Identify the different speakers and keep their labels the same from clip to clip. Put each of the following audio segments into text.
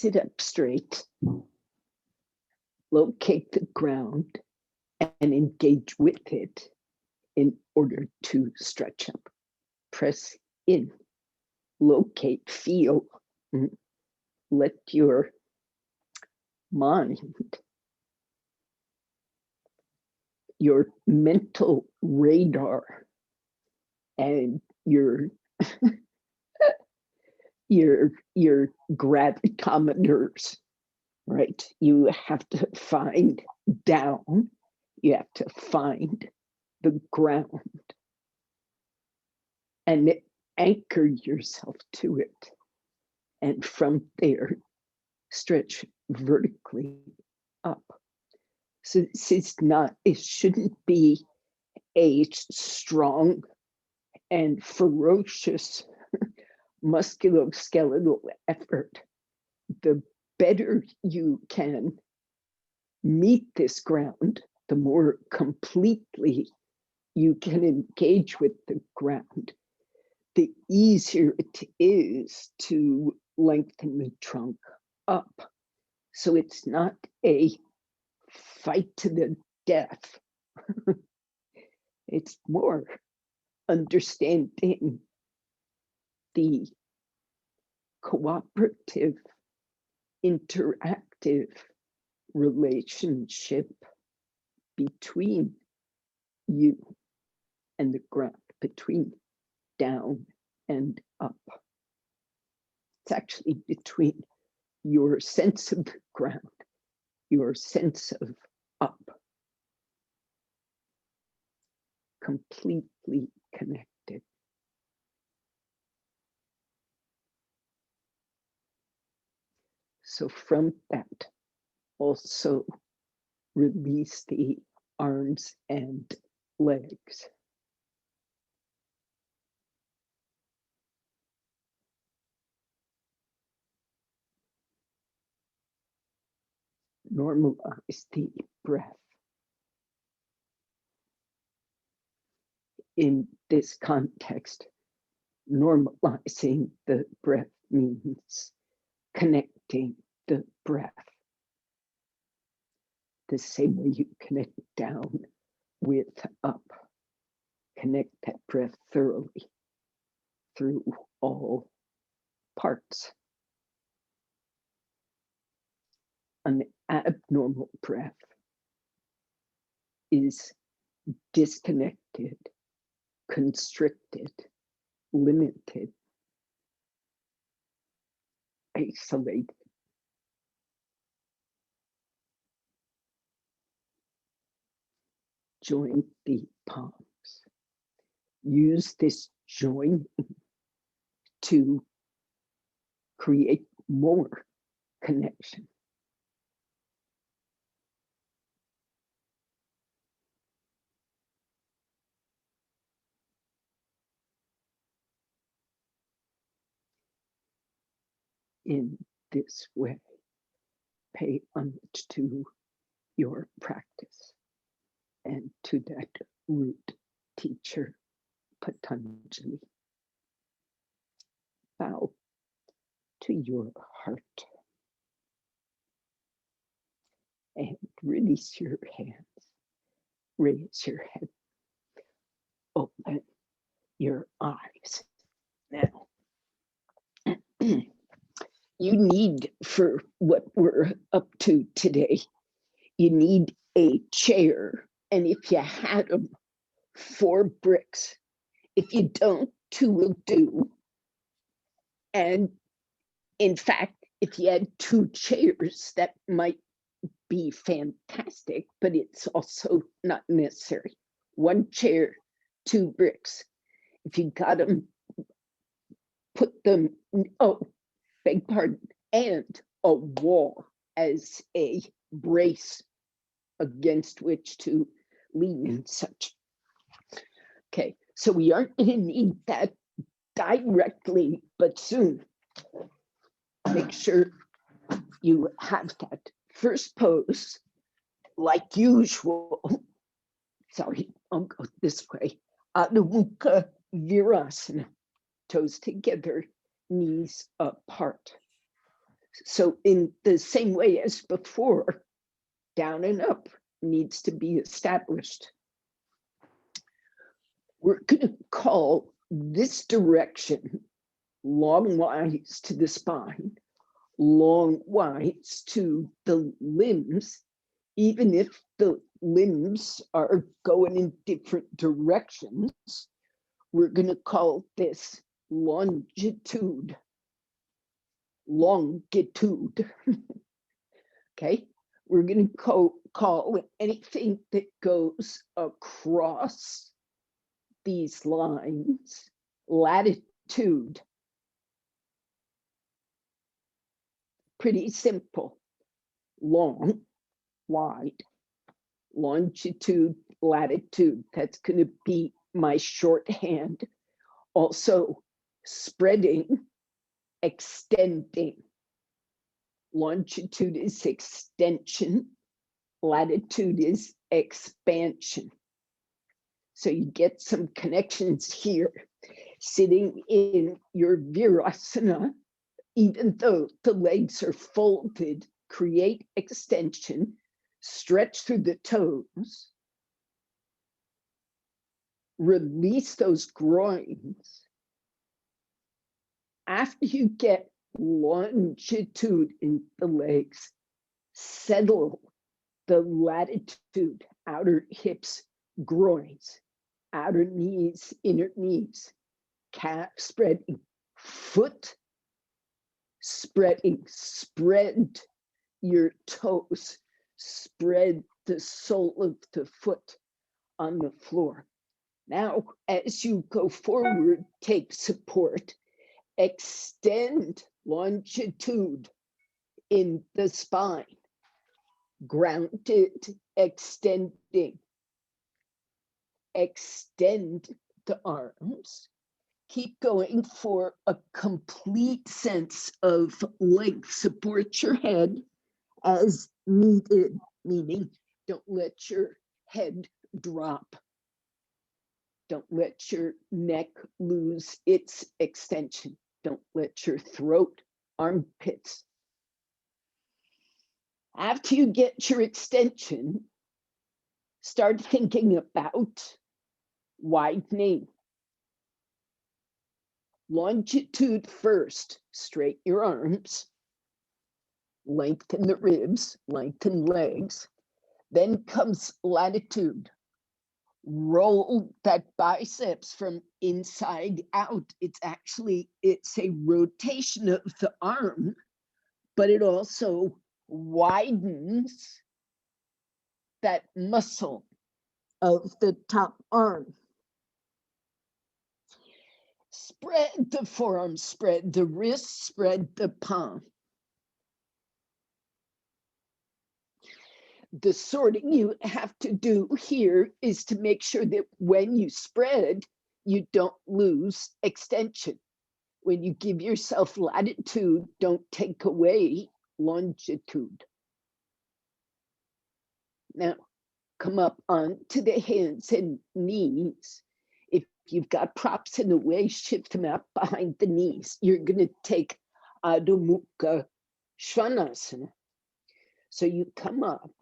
Speaker 1: Sit up straight, locate the ground, and engage with it in order to stretch up. Press in, locate, feel, let your mind, your mental radar, and your gravitometers, right? You have to find down, you have to find the ground and anchor yourself to it. And from there, stretch vertically up. So it shouldn't be a strong and ferocious musculoskeletal effort. The better you can meet this ground, the more completely you can engage with the ground, the easier it is to lengthen the trunk up. So it's not a fight to the death. It's more understanding the cooperative, interactive relationship between you and the ground, between down and up. It's actually between your sense of the ground, your sense of up, completely connected. So from that, also release the arms and legs. Normalize the breath. In this context, normalizing the breath means connecting the breath the same way you connect down with up. Connect that breath thoroughly through all parts. An abnormal breath is disconnected, constricted, limited, isolated. Join the palms. Use this join to create more connection. In this way, pay homage to your practice and to that root teacher, Patanjali. Bow to your heart and release your hands. Raise your head. Open your eyes. Now, you need, for what we're up to today, you need a chair. And if you had them, 4 bricks. If you don't, 2 will do. And in fact, if you had 2 chairs, that might be fantastic, but it's also not necessary. 1 chair, 2 bricks. If you got them, put them, beg pardon, and a wall as a brace against which to lean and such. Okay, so we aren't going to need that directly, but soon. Make sure you have that. First pose, like usual. Sorry, I'll go this way. Adho Mukha Virasana. Toes together, knees apart. So in the same way as before, down and up needs to be established. We're going to call this direction longwise to the spine, longwise to the limbs, even if the limbs are going in different directions. We're going to call this longitude. Longitude. Okay, we're going to call anything that goes across these lines latitude. Pretty simple. Long, wide, longitude, latitude. That's going to be my shorthand. Also, spreading, extending. Longitude is extension, latitude is expansion. So you get some connections here. Sitting in your virasana, even though the legs are folded, create extension, stretch through the toes, release those groins. After you get longitude in the legs, settle the latitude, outer hips, groins, outer knees, inner knees, calf spreading, foot spreading, spread your toes, spread the sole of the foot on the floor. Now, as you go forward, take support, extend longitude in the spine, grounded, extending, extend the arms. Keep going for a complete sense of length. Support your head as needed, meaning don't let your head drop. Don't let your neck lose its extension. Don't let your throat, armpits. After you get your extension, start thinking about widening. Longitude first, straighten your arms, lengthen the ribs, lengthen legs. Then comes latitude. Roll that biceps from inside out. It's a rotation of the arm, but it also widens that muscle of the top arm. Spread the forearm, spread the wrist, spread the palm. The sorting you have to do here is to make sure that when you spread, you don't lose extension. When you give yourself latitude, don't take away longitude. Now, come up onto the hands and knees. If you've got props in the way, shift them out behind the knees. You're going to take Adho Mukha Svanasana. So you come up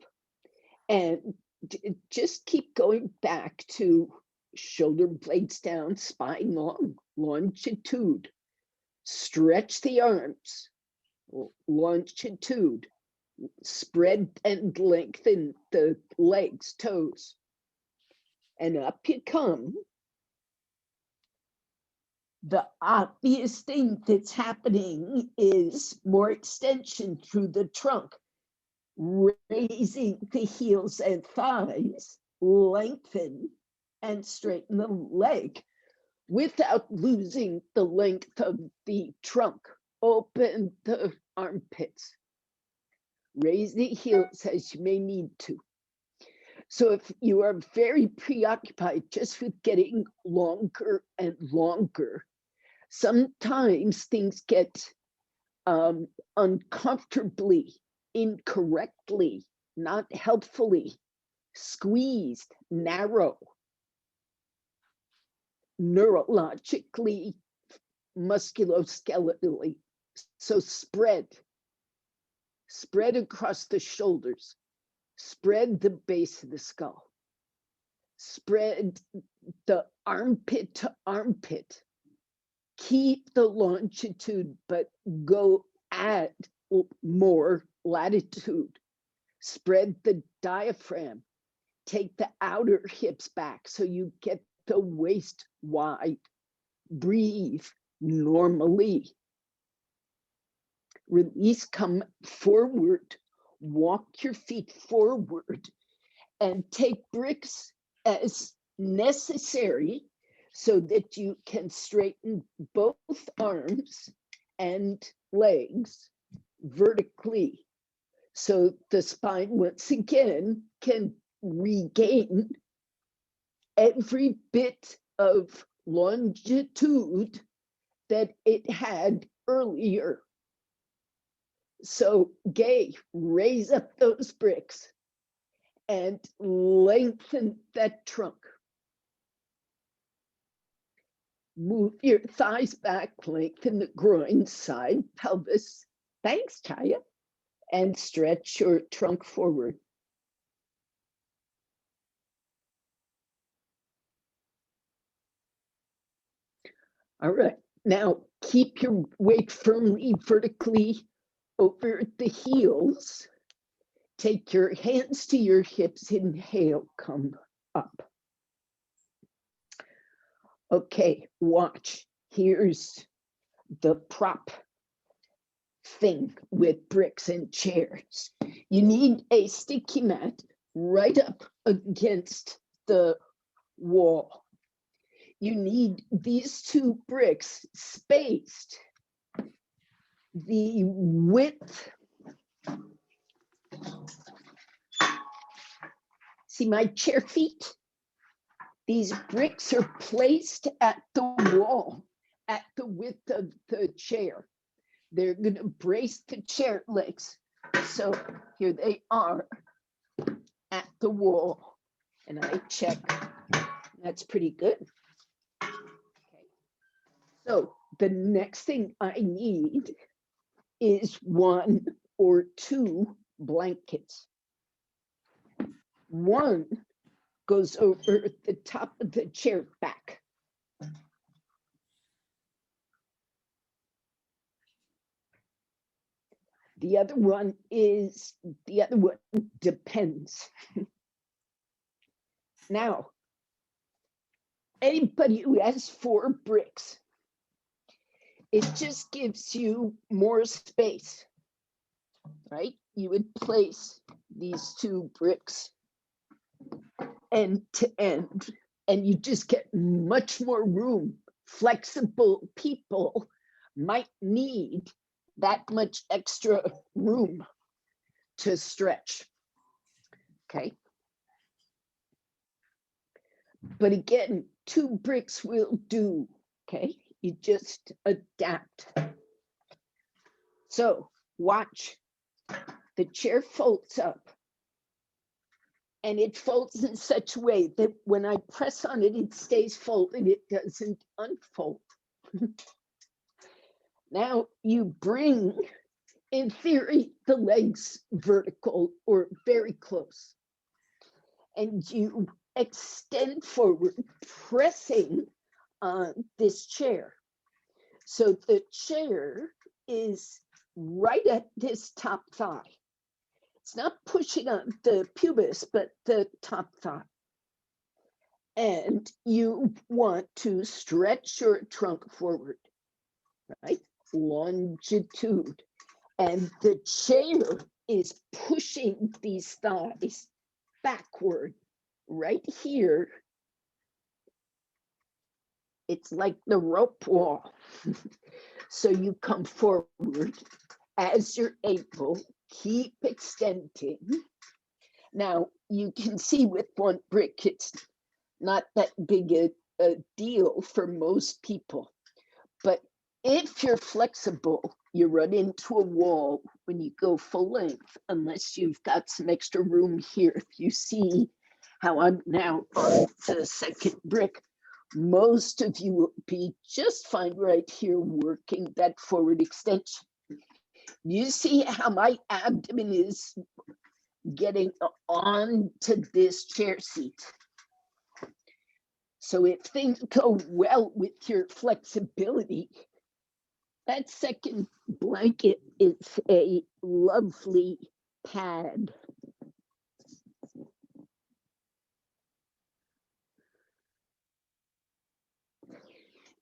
Speaker 1: and just keep going back to shoulder blades down, spine long, longitude. Stretch the arms, longitude. Spread and lengthen the legs, toes. And up you come. The obvious thing that's happening is more extension through the trunk, raising the heels and thighs, lengthen and straighten the leg without losing the length of the trunk. Open the armpits. Raise the heels as you may need to. So if you are very preoccupied just with getting longer and longer, sometimes things get uncomfortably, incorrectly, not helpfully, squeezed, narrow, neurologically, musculoskeletally. So spread, spread across the shoulders, spread the base of the skull, spread the armpit to armpit. Keep the longitude, but go add more latitude. Spread the diaphragm. Take the outer hips back so you get the waist wide. Breathe normally. Release, come forward. Walk your feet forward and take bricks as necessary so that you can straighten both arms and legs vertically. So the spine, once again, can regain every bit of longitude that it had earlier. So Gay, raise up those bricks and lengthen that trunk. Move your thighs back, lengthen the groin, side, pelvis. Thanks, Chaya. And stretch your trunk forward. All right, now keep your weight firmly vertically over the heels. Take your hands to your hips, inhale, come up. Okay, watch. Here's the prop thing with bricks and chairs. You need a sticky mat right up against the wall. You need these two bricks spaced the width. See my chair feet? These bricks are placed at the wall, at the width of the chair. They're going to brace the chair legs. So here they are at the wall. And I check. That's pretty good. Okay. So the next thing I need is 1 or 2 blankets. One goes over the top of the chair back. The other one depends. Now, anybody who has 4 bricks, it just gives you more space, right? You would place these 2 bricks end to end, and you just get much more room. Flexible people might need that much extra room to stretch. Okay. But again, 2 bricks will do. Okay. You just adapt. So watch. The chair folds up. And it folds in such a way that when I press on it, it stays folded. It doesn't unfold. Now you bring, in theory, the legs vertical or very close. And you extend forward, pressing on this chair. So the chair is right at this top thigh. It's not pushing on the pubis, but the top thigh. And you want to stretch your trunk forward, right? Longitude. And the chair is pushing these thighs backward. Right here, it's like the rope wall. So you come forward as you're able. Keep extending. Now, you can see with 1 brick, it's not that big a deal for most people. But if you're flexible, you run into a wall when you go full length, unless you've got some extra room here. If you see how I'm now on the 2nd brick, most of you will be just fine right here working that forward extension. You see how my abdomen is getting onto this chair seat. So if things go well with your flexibility, that second blanket is a lovely pad.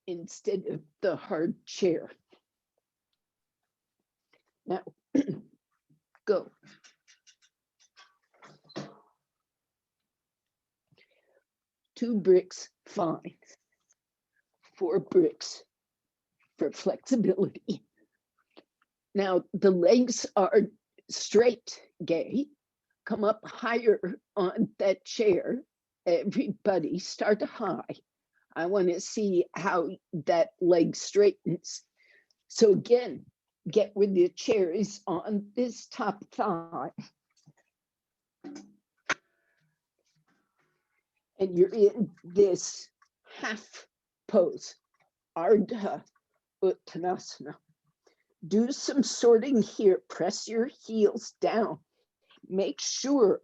Speaker 1: Instead of the hard chair. Now, go. Two bricks, fine. 4 bricks for flexibility. Now, the legs are straight, Gay. Come up higher on that chair. Everybody start high. I want to see how that leg straightens. So again, get where the chair is on this top thigh. And you're in this half pose, Ardha Uttanasana. Do some sorting here. Press your heels down. Make sure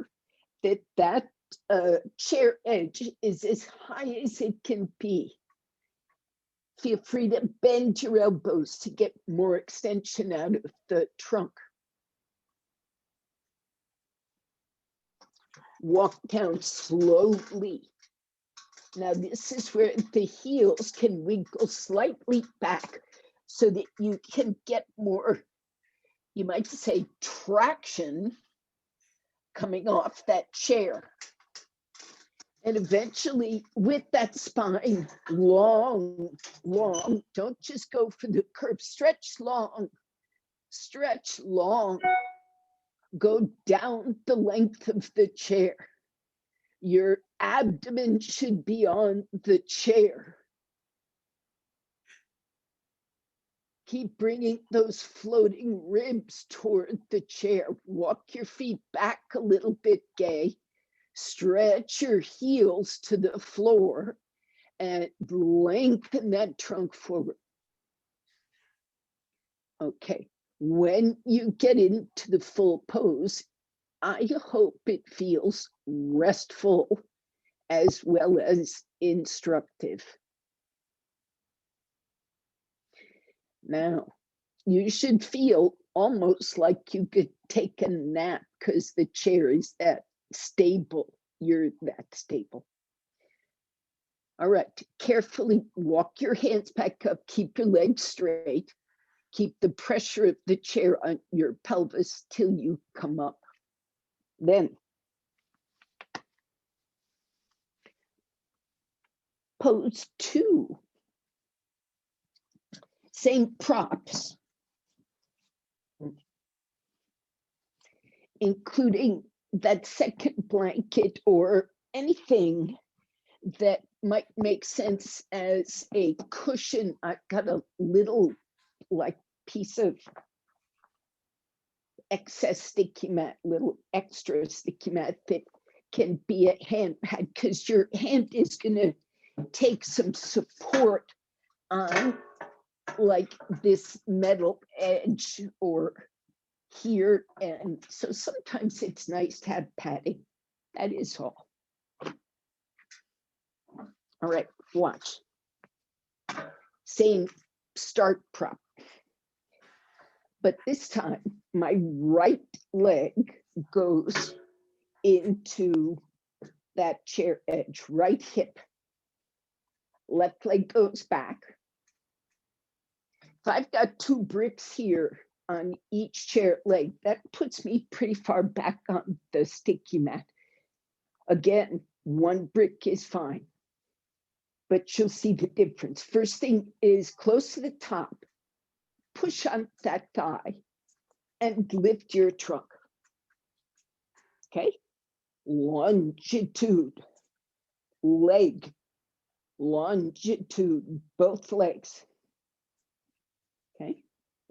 Speaker 1: that that chair edge is as high as it can be. Feel free to bend your elbows to get more extension out of the trunk. Walk down slowly. Now this is where the heels can wiggle slightly back so that you can get more, you might say, traction coming off that chair. And eventually, with that spine long, don't just go for the curve, stretch long, go down the length of the chair. Your abdomen should be on the chair. Keep bringing those floating ribs toward the chair. Walk your feet back a little bit, Gay. Stretch your heels to the floor and lengthen that trunk forward. Okay, when you get into the full pose, I hope it feels restful as well as instructive. Now, you should feel almost like you could take a nap because the chair is that stable. You're that stable. All right, carefully walk your hands back up, keep your legs straight, keep the pressure of the chair on your pelvis till you come up. Then, pose 2. Same props, including that second blanket or anything that might make sense as a cushion. I've got a little like piece of excess sticky mat, little extra sticky mat that can be a hand pad because your hand is going to take some support on like this metal edge or here. And so sometimes it's nice to have padding. That is all. All right, watch. Same start prop. But this time, my right leg goes into that chair edge, right hip. Left leg goes back. If I've got 2 bricks here on each chair leg, that puts me pretty far back on the sticky mat. Again, 1 brick is fine, but you'll see the difference. First thing is close to the top, push on that thigh and lift your trunk. Okay, longitude, leg, longitude, both legs. Okay,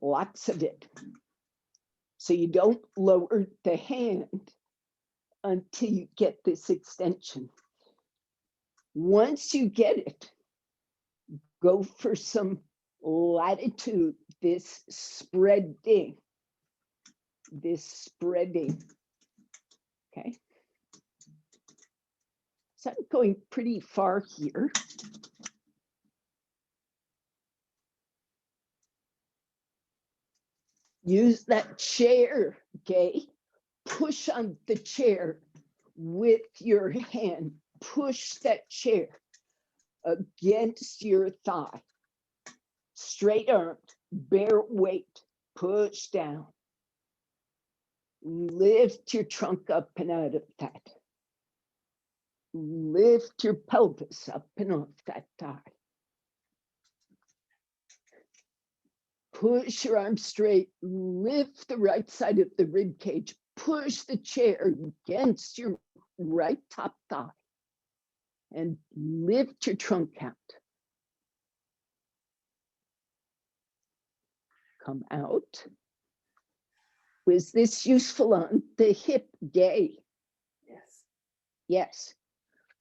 Speaker 1: lots of it. So you don't lower the hand until you get this extension. Once you get it, go for some latitude, this spreading. this spreading. Okay. So I'm going pretty far here. Use that chair, okay? Push on the chair with your hand. Push that chair against your thigh. Straight armed, bear weight, push down. Lift your trunk up and out of that. Lift your pelvis up and off that thigh. Push your arms straight, lift the right side of the rib cage, push the chair against your right top thigh, and lift your trunk out. Come out. Was this useful on the hip day?
Speaker 2: Yes.
Speaker 1: Yes.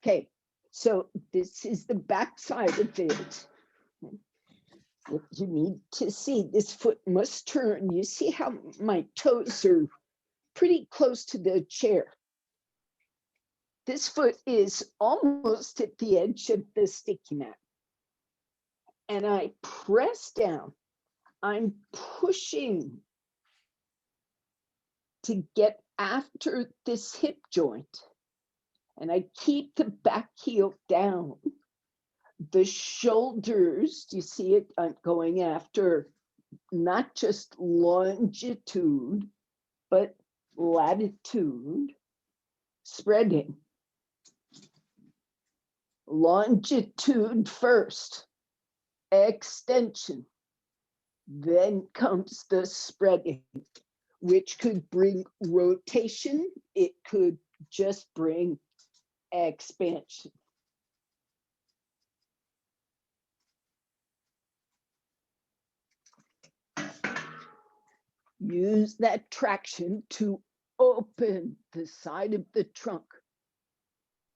Speaker 1: Okay, so this is the back side of it. What you need to see, this foot must turn. You see how my toes are pretty close to the chair. This foot is almost at the edge of the sticky mat. And I press down. I'm pushing to get after this hip joint. And I keep the back heel down. The shoulders, do you see it? I'm going after not just longitude, but latitude, spreading. Longitude first, extension. Then comes the spreading, which could bring rotation. It could just bring expansion. Use that traction to open the side of the trunk.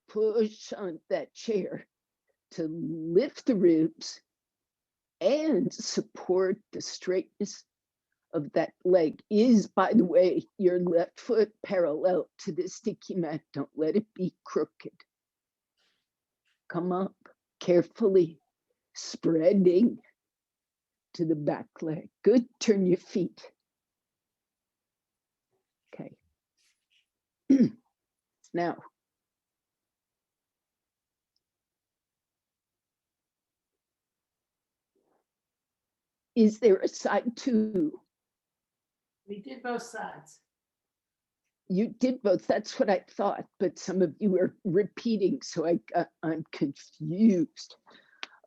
Speaker 1: Push on that chair to lift the ribs and support the straightness of that leg. Is, by the way, your left foot parallel to the sticky mat. Don't let it be crooked. Come up carefully, spreading to the back leg. Good, turn your feet. Okay. Now, is there a side two?
Speaker 2: We did both sides.
Speaker 1: You did both. That's what I thought, but some of you are repeating, so I'm confused.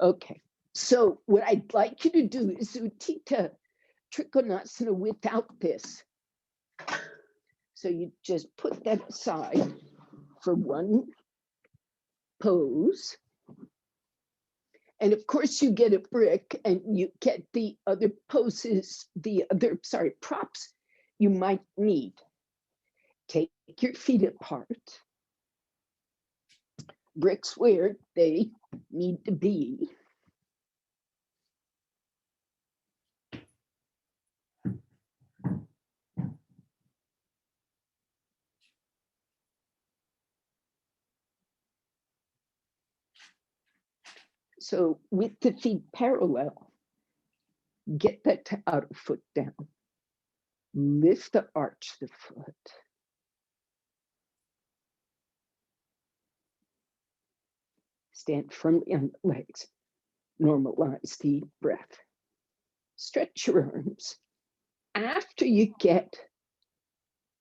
Speaker 1: Okay, so what I'd like you to do is Utthita Trikonasana without this. So you just put that aside for one pose. And of course you get a brick and you get the other poses, props you might need. Take your feet apart. Bricks where they need to be. So with the feet parallel, get that outer foot down. Lift the arch the foot. Stand firmly on the legs. Normalize the breath. Stretch your arms. After you get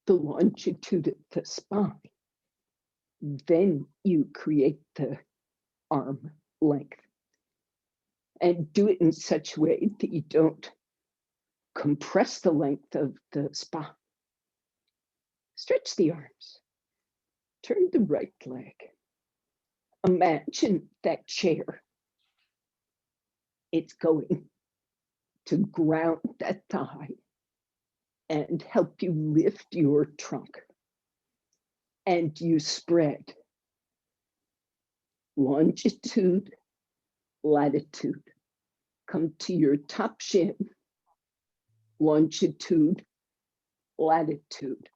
Speaker 1: the longitude of the spine, then you create the arm length. And do it in such a way that you don't compress the length of the spine. Stretch the arms. Turn the right leg. Imagine that chair. It's going to ground that thigh and help you lift your trunk. And you spread longitude, latitude. Come to your top shin, longitude, latitude.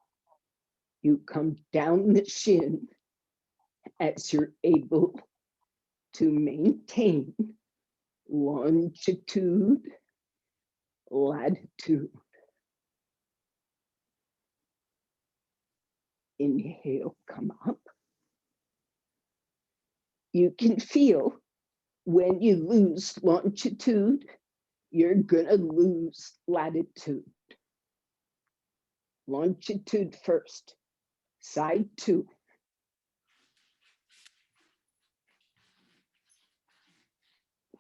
Speaker 1: You come down the shin as you're able to maintain longitude, latitude. Inhale, come up. You can feel when you lose longitude, you're gonna lose latitude. Longitude first, side 2.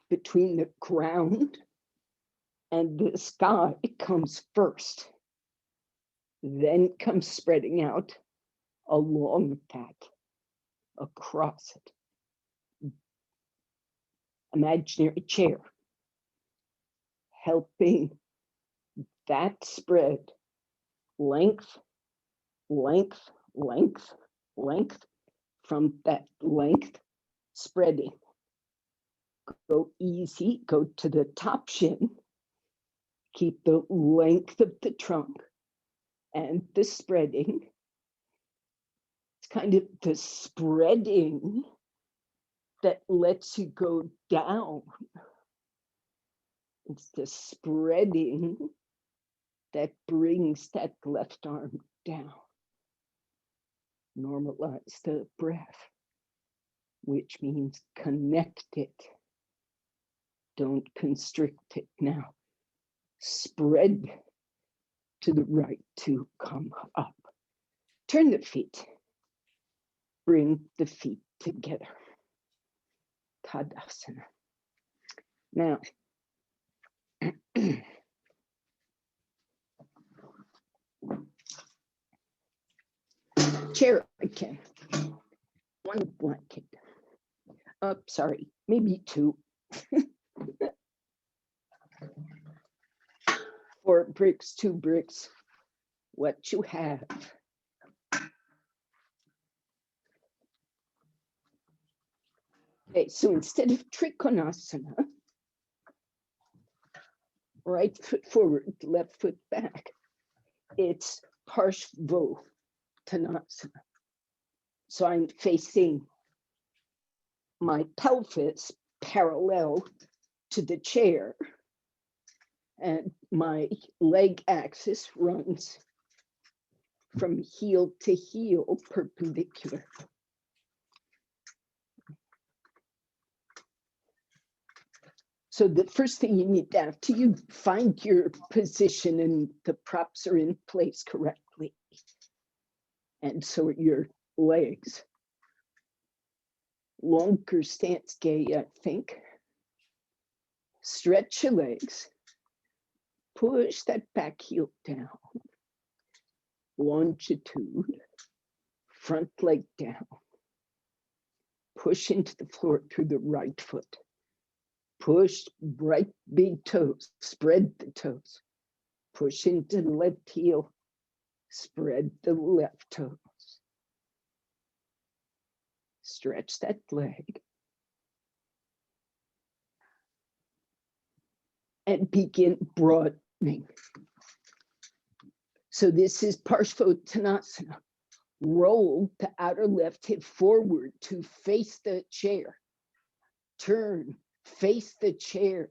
Speaker 1: Between the ground and the sky comes first, then comes spreading out along that, across it. Imaginary chair, helping that spread, length, length, length, length, from that length spreading. Go easy, go to the top shin, keep the length of the trunk and the spreading. It's kind of the spreading that lets you go down. It's the spreading that brings that left arm down. Normalize the breath, which means connect it. Don't constrict it now. Spread to the right to come up. Turn the feet. Bring the feet together. Tadasana. Now, chair again. One blanket. Oh, sorry, maybe 2. 4 bricks, 2 bricks, what you have. Okay, so instead of Trikonasana, right foot forward, left foot back, it's Parshvottanasana. So I'm facing my pelvis parallel to the chair, and my leg axis runs from heel to heel perpendicular. So the first thing you need to, after you find your position and the props are in place correctly, and so are your legs. Longer stance gay, I think. Stretch your legs. Push that back heel down. Longitude. Front leg down. Push into the floor through the right foot. Push right big toes. Spread the toes. Push into the left heel. Spread the left toes. Stretch that leg. And begin broadening. So this is Parshvottanasana. Roll the outer left hip forward to face the chair. Turn, face the chair.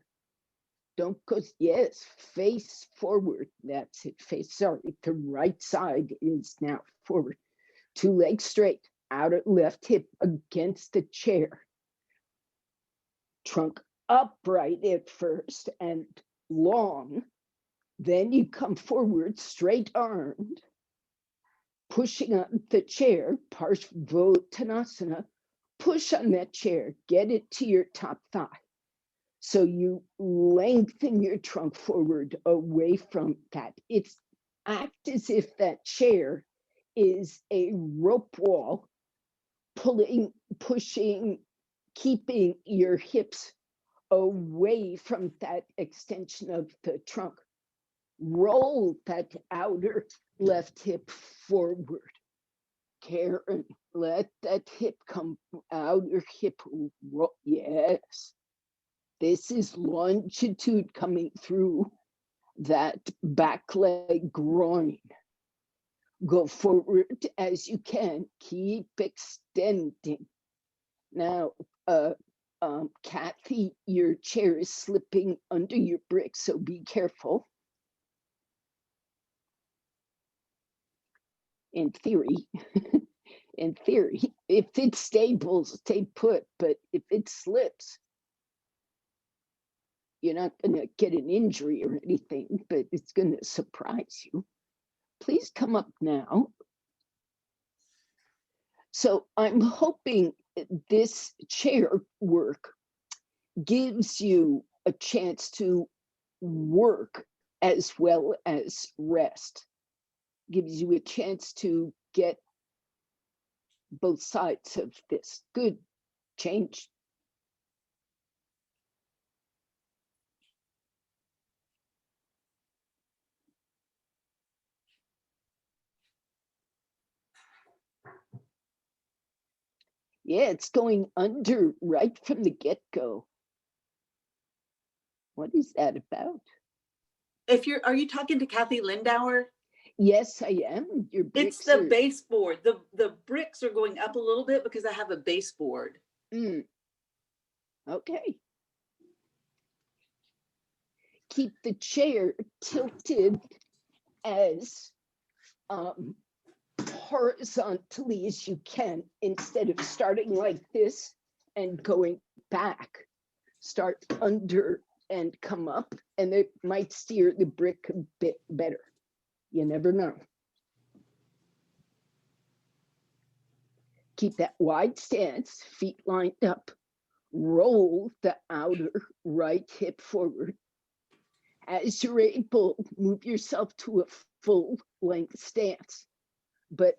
Speaker 1: Don't go, yes, face forward. That's it, face, sorry, the right side is now forward. 2 legs straight, outer left hip against the chair. Trunk upright at first and long. Then you come forward, straight armed, pushing on the chair, Parshvottanasana. Push on that chair, get it to your top thigh. So you lengthen your trunk forward away from that. It's act as if that chair is a rope wall, pulling, pushing, keeping your hips away from that extension of the trunk. Roll that outer left hip forward. Karen, let that hip come, outer hip, yes. This is longitude coming through that back leg groin. Go forward as you can. Keep extending. Now, Kathy, your chair is slipping under your brick, so be careful. In theory, if it's stable, stay put, but if it slips, you're not going to get an injury or anything, but it's going to surprise you. Please come up now. So I'm hoping this chair work gives you a chance to work as well as rest. Gives you a chance to get both sides of this. Good. Change. Yeah, it's going under right from the get-go. What is that about?
Speaker 3: Are you talking to Kathy Lindauer?
Speaker 1: Yes, I am. Your bricks
Speaker 3: it's the baseboard. The bricks are going up a little bit because I have a baseboard.
Speaker 1: Okay. Keep the chair tilted as horizontally as you can instead of starting like this and going back. Start under and come up, and it might steer the brick a bit better. You never know. Keep that wide stance, feet lined up. Roll the outer right hip forward. As you're able, move yourself to a full length stance. But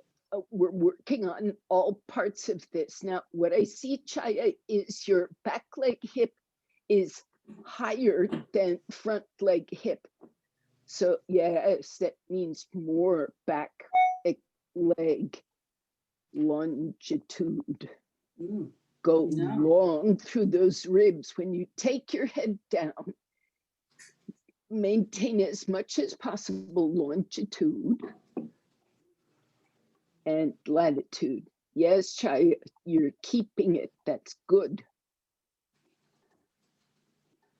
Speaker 1: we're working on all parts of this. Now, what I see, Chaya, is your back leg hip is higher than front leg hip. So yes, that means more back leg longitude. Go long through those ribs. When you take your head down, maintain as much as possible longitude and latitude. Yes, Chaya, you're keeping it. That's good.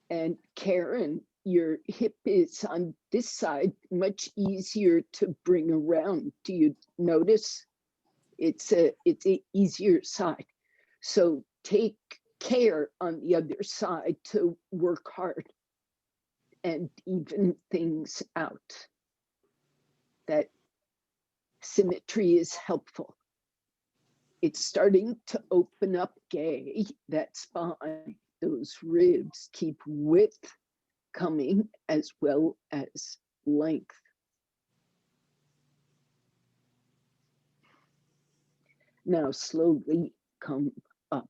Speaker 1: And Karen, your hip is on this side, much easier to bring around. Do you notice? It's a easier side. So take care on the other side to work hard and even things out. That symmetry is helpful. It's starting to open up, Gay, that spine. Those ribs keep width coming as well as length. Now slowly come up.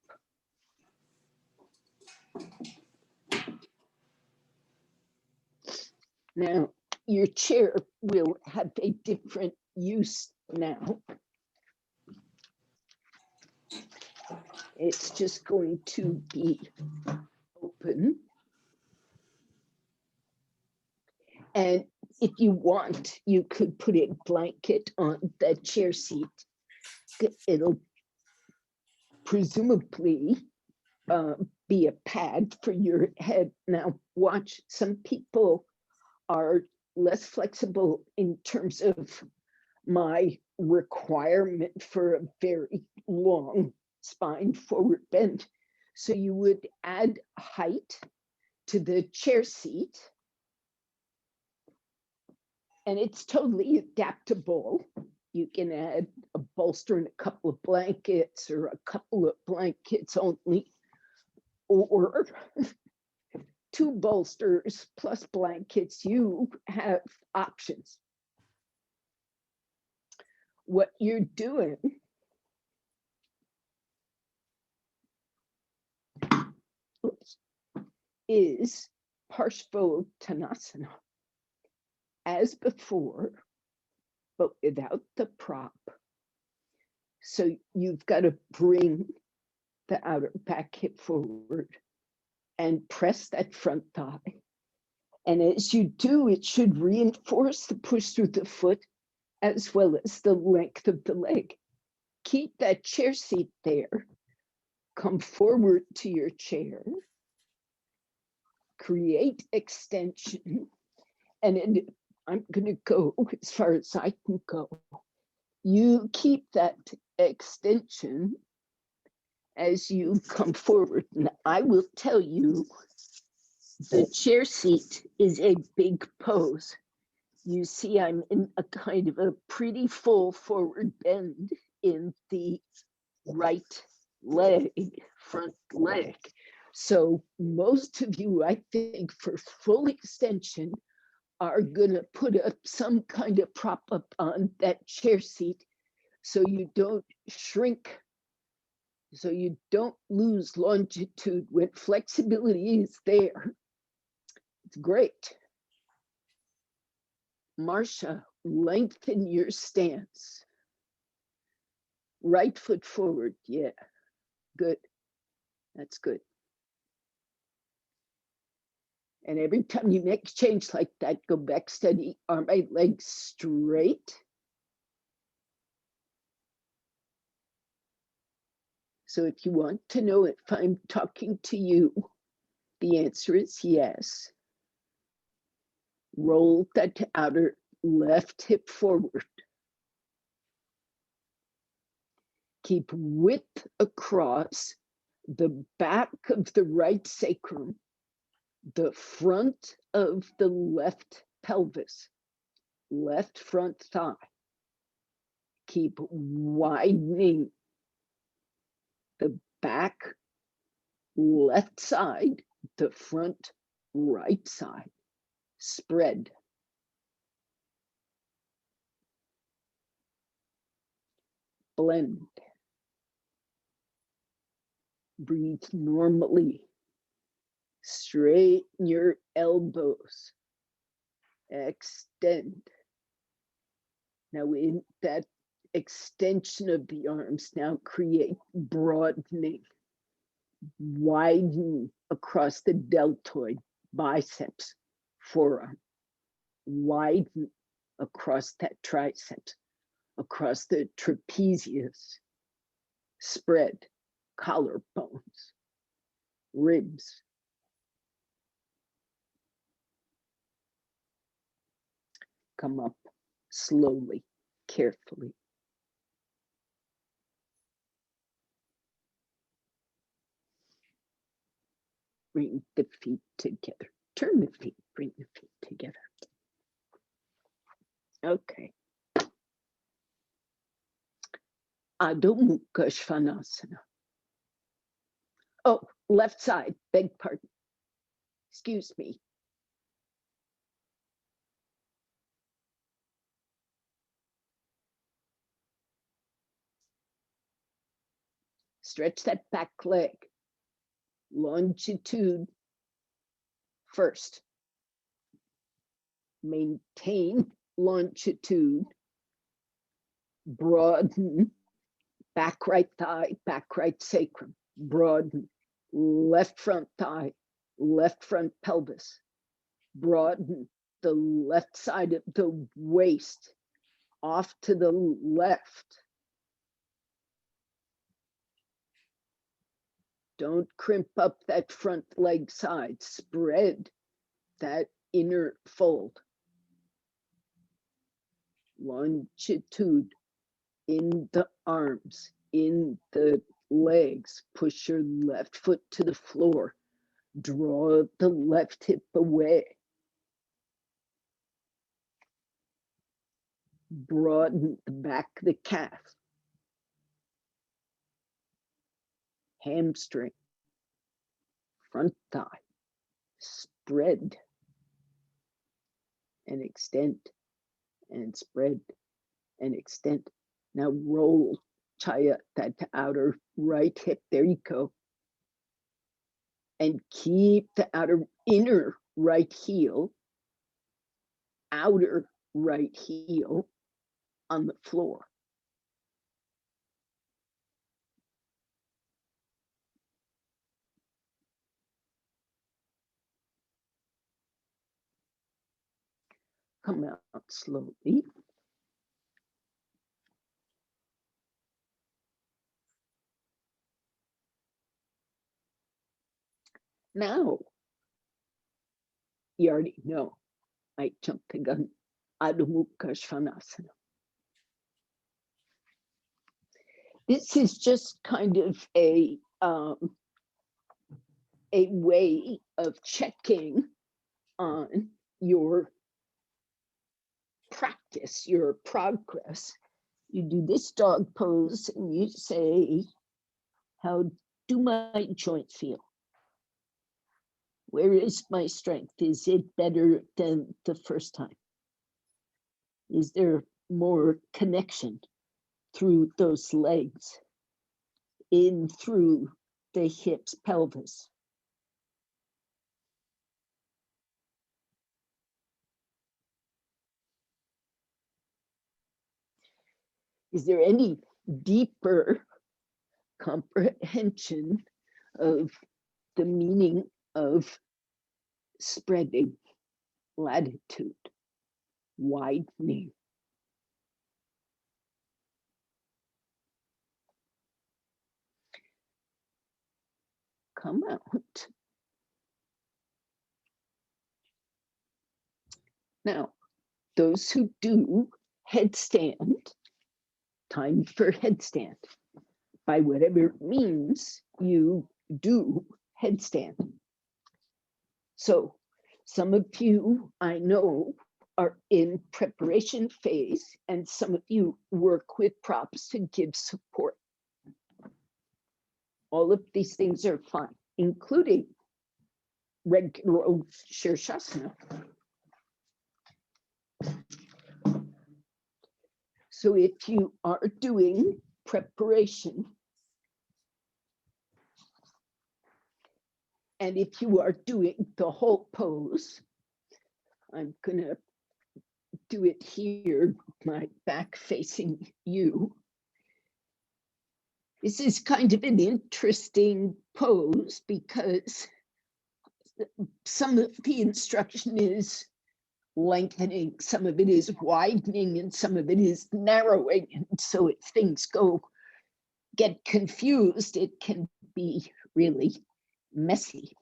Speaker 1: Now your chair will have a different use now. It's just going to be open. And if you want, you could put a blanket on the chair seat. It'll presumably be a pad for your head. Now watch, some people are less flexible in terms of my requirement for a very long spine forward bend. So you would add height to the chair seat. And it's totally adaptable. You can add a bolster and a couple of blankets, or a couple of blankets only, or 2 bolsters plus blankets. You have options. What you're doing is Parshvottanasana, as before, but without the prop. So you've got to bring the outer back hip forward and press that front thigh. And as you do, it should reinforce the push through the foot as well as the length of the leg. Keep that chair seat there. Come forward to your chair. Create extension. And I'm going to go as far as I can go. You keep that extension as you come forward. And I will tell you, the chair seat is a big pose. You see, I'm in a kind of a pretty full forward bend in the right leg, front leg. So most of you, I think, for full extension, are gonna put up some kind of prop up on that chair seat so you don't shrink, so you don't lose longitude when flexibility is there. It's great. Marcia, lengthen your stance. Right foot forward, yeah, good, that's good. And every time you make a change like that, go back steady, arm right leg straight. So if you want to know if I'm talking to you, the answer is yes. Roll that outer left hip forward. Keep width across the back of the right sacrum, the front of the left pelvis, left front thigh. Keep widening the back left side, the front right side. Spread. Blend. Breathe normally. Straighten your elbows. Extend. Now in that extension of the arms, now create broadening. Widen across the deltoid, biceps, forearm. Widen across that triceps, across the trapezius. Spread, collarbones, ribs. Come up slowly, carefully. Bring the feet together. Turn the feet, bring the feet together. Okay. Adho Mukha Svanasana. Oh, left side, beg pardon. Excuse me. Stretch that back leg. Longitude first. Maintain longitude. Broaden back right thigh, back right sacrum. Broaden left front thigh, left front pelvis. Broaden the left side of the waist off to the left. Don't crimp up that front leg side. Spread that inner fold. Longitude in the arms, in the legs. Push your left foot to the floor. Draw the left hip away. Broaden the back of the calf. Hamstring. Front thigh. Spread and extend and spread and extend. Now roll chaya, that outer right hip. There you go. And keep the inner right heel, outer right heel on the floor. Come out slowly. Now, you already know, I jumped the gun. Adho Mukha Svanasana. This is just kind of a way of checking on your practice, your progress. You do this dog pose and you say, how do my joints feel? Where is my strength? Is it better than the first time? Is there more connection through those legs, in through the hips, pelvis? Is there any deeper comprehension of the meaning of spreading, latitude, widening? Come out. Now, those who do headstand, time for headstand. By whatever it means, you do headstand. So some of you I know are in preparation phase, and some of you work with props to give support. All of these things are fine, including regular old Shirshasana. So if you are doing preparation, and if you are doing the whole pose, I'm gonna do it here, my back facing you. This is kind of an interesting pose because some of the instruction is lengthening, some of it is widening, and some of it is narrowing. And so if things get confused, it can be really messy.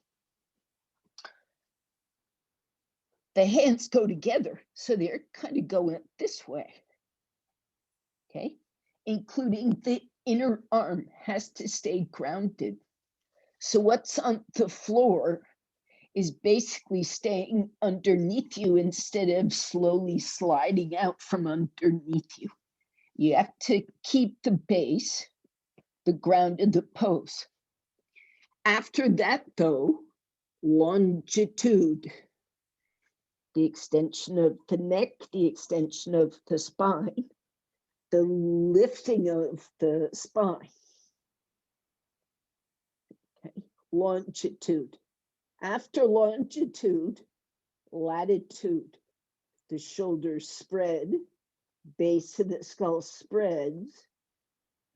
Speaker 1: The hands go together, so they're kind of going this way, okay? Including the inner arm has to stay grounded. So what's on the floor is basically staying underneath you instead of slowly sliding out from underneath you. You have to keep the base, the ground of the pose. After that, though, longitude, the extension of the neck, the extension of the spine, the lifting of the spine. Okay. Longitude. After longitude, latitude. The shoulders spread, base of the skull spreads,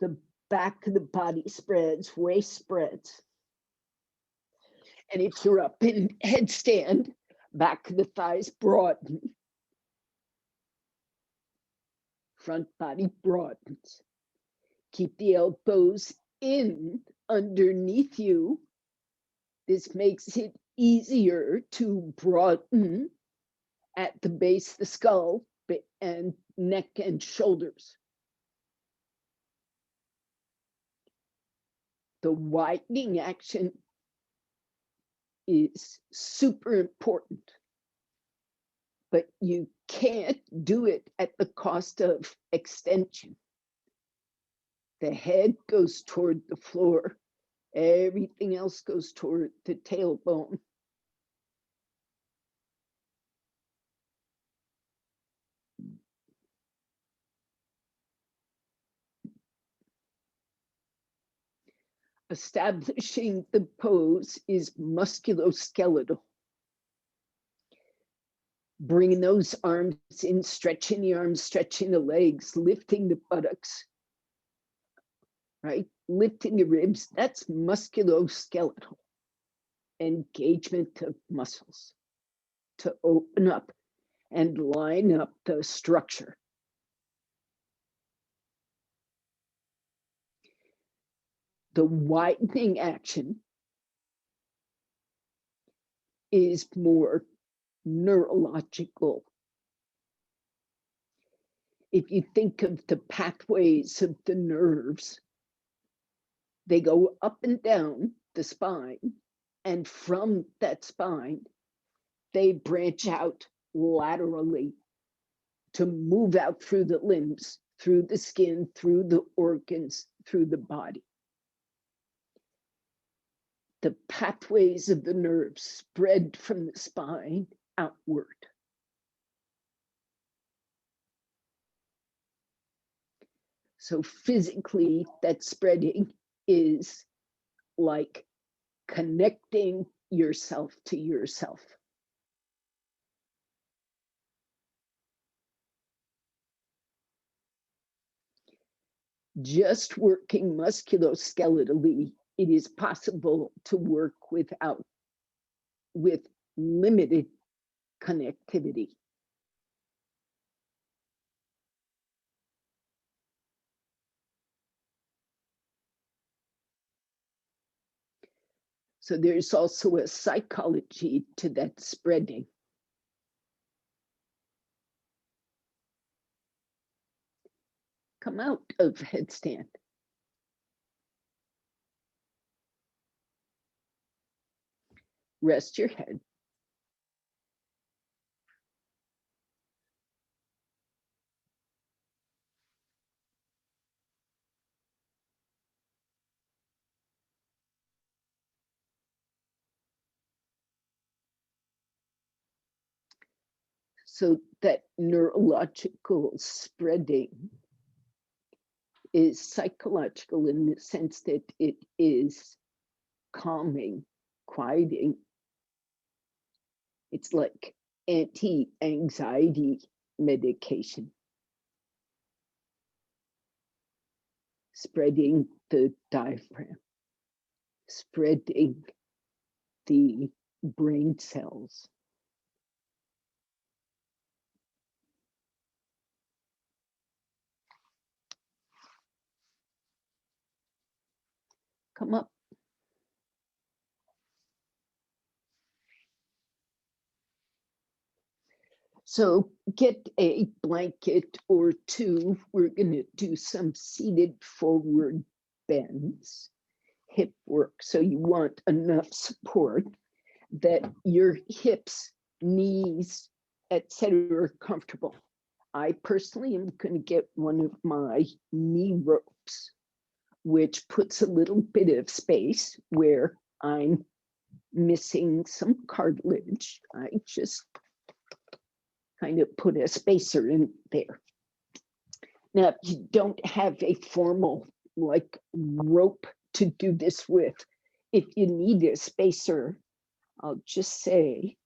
Speaker 1: the back of the body spreads, waist spreads. And if you're up in headstand, back of the thighs broaden, front body broadens. Keep the elbows in underneath you. This makes it easier to broaden at the base of the skull and neck and shoulders. The widening action is super important, but you can't do it at the cost of extension. The head goes toward the floor, everything else goes toward the tailbone. Establishing the pose is musculoskeletal. Bringing those arms in, stretching the arms, stretching the legs, lifting the buttocks, right? Lifting the ribs, that's musculoskeletal. Engagement of muscles to open up and line up the structure. The widening action is more neurological. If you think of the pathways of the nerves, they go up and down the spine, and from that spine, they branch out laterally to move out through the limbs, through the skin, through the organs, through the body. The pathways of the nerves spread from the spine outward. So physically, that spreading is like connecting yourself to yourself. Just working musculoskeletally, it is possible to work with limited connectivity. So there's also a psychology to that spreading. Come out of headstand. Rest your head. So that neurological spreading is psychological in the sense that it is calming, quieting. It's like anti-anxiety medication. Spreading the diaphragm, spreading the brain cells. Come up. So get a blanket or two. We're going to do some seated forward bends, hip work. So you want enough support that your hips, knees, etc. are comfortable. I personally am going to get one of my knee ropes, which puts a little bit of space where I'm missing some cartilage. I just kind of put a spacer in there. Now, if you don't have a formal like rope to do this with, if you need a spacer, I'll just say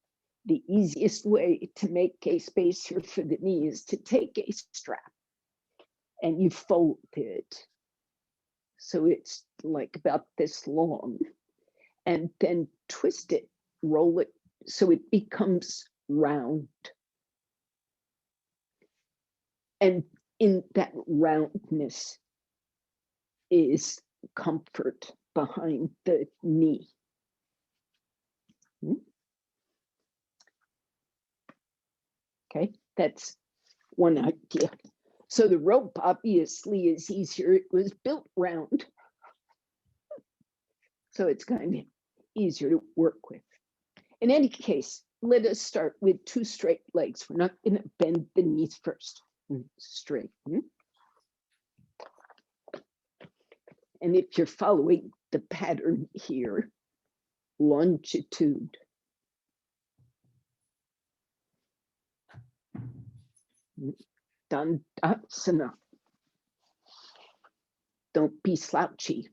Speaker 1: the easiest way to make a spacer for the knee is to take a strap and you fold it so it's like about this long, and then twist it, roll it so it becomes round. And in that roundness is comfort behind the knee. Okay, that's one idea. So the rope obviously is easier. It was built round, so it's kind of easier to work with. In any case, let us start with two straight legs. We're not going to bend the knees first. Straight. And if you're following the pattern here, longitude. Dandasana. Don't be slouchy.